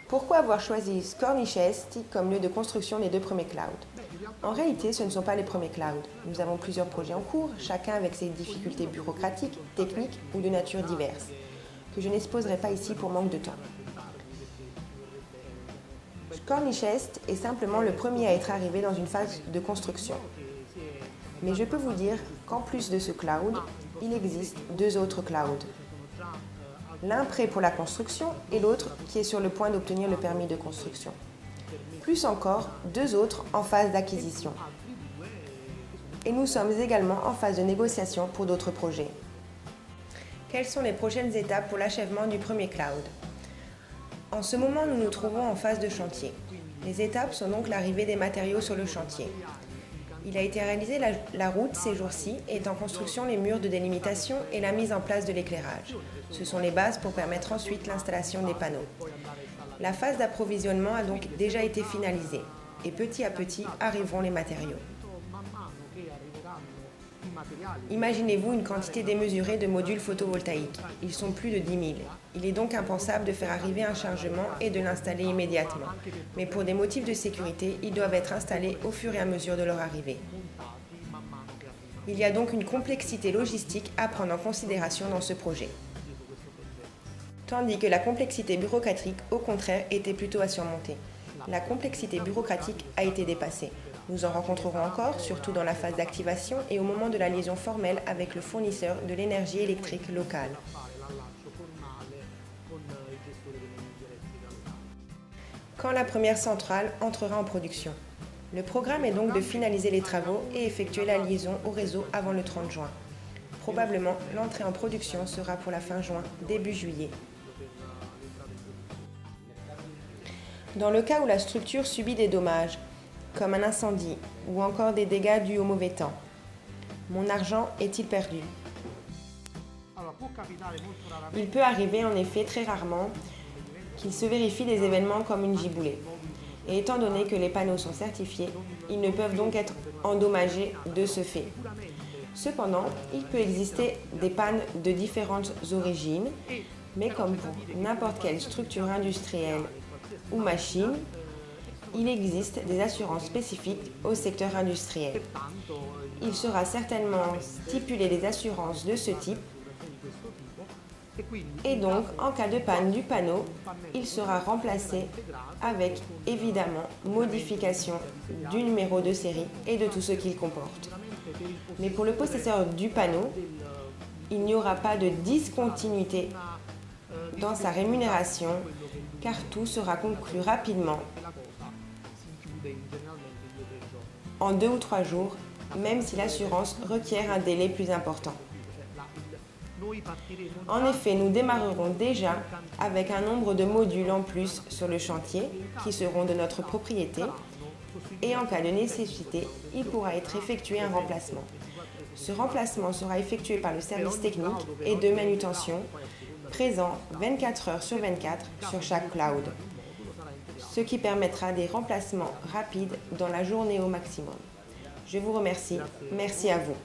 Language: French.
Pourquoi avoir choisi Scornichest comme lieu de construction des deux premiers clouds? En réalité, ce ne sont pas les premiers clouds. Nous avons plusieurs projets en cours, chacun avec ses difficultés bureaucratiques, techniques ou de nature diverses, que je n'exposerai pas ici pour manque de temps. Scornichest est simplement le premier à être arrivé dans une phase de construction. Mais je peux vous dire qu'en plus de ce cloud, il existe deux autres clouds. L'un prêt pour la construction et l'autre qui est sur le point d'obtenir le permis de construction. Plus encore, deux autres en phase d'acquisition. Et nous sommes également en phase de négociation pour d'autres projets. Quelles sont les prochaines étapes pour l'achèvement du premier cloud? En ce moment, nous nous trouvons en phase de chantier. Les étapes sont donc l'arrivée des matériaux sur le chantier. Il a été réalisé la route ces jours-ci et est en construction les murs de délimitation et la mise en place de l'éclairage. Ce sont les bases pour permettre ensuite l'installation des panneaux. La phase d'approvisionnement a donc déjà été finalisée et petit à petit arriveront les matériaux. Imaginez-vous une quantité démesurée de modules photovoltaïques. Ils sont plus de 10 000. Il est donc impensable de faire arriver un chargement et de l'installer immédiatement. Mais pour des motifs de sécurité, ils doivent être installés au fur et à mesure de leur arrivée. Il y a donc une complexité logistique à prendre en considération dans ce projet. Tandis que la complexité bureaucratique, au contraire, était plutôt à surmonter. La complexité bureaucratique a été dépassée. Nous en rencontrerons encore, surtout dans la phase d'activation et au moment de la liaison formelle avec le fournisseur de l'énergie électrique locale. Quand la première centrale entrera en production? Le programme est donc de finaliser les travaux et effectuer la liaison au réseau avant le 30 juin. Probablement, l'entrée en production sera pour la fin juin, début juillet. Dans le cas où la structure subit des dommages, comme un incendie ou encore des dégâts dus au mauvais temps, mon argent est-il perdu? Il peut arriver en effet très rarement qu'il se vérifie des événements comme une giboulée. Et étant donné que les panneaux sont certifiés, ils ne peuvent donc être endommagés de ce fait. Cependant, il peut exister des pannes de différentes origines, mais comme pour n'importe quelle structure industrielle ou machine, il existe des assurances spécifiques au secteur industriel. Il sera certainement stipulé des assurances de ce type et donc, en cas de panne du panneau, il sera remplacé avec évidemment modification du numéro de série et de tout ce qu'il comporte. Mais pour le possesseur du panneau, il n'y aura pas de discontinuité dans sa rémunération car tout sera conclu rapidement en 2 ou 3 jours, même si l'assurance requiert un délai plus important. En effet, nous démarrerons déjà avec un nombre de modules en plus sur le chantier qui seront de notre propriété et en cas de nécessité, il pourra être effectué un remplacement. Ce remplacement sera effectué par le service technique et de manutention présent 24 heures sur 24 sur chaque cloud, ce qui permettra des remplacements rapides dans la journée au maximum. Je vous remercie. Merci à vous.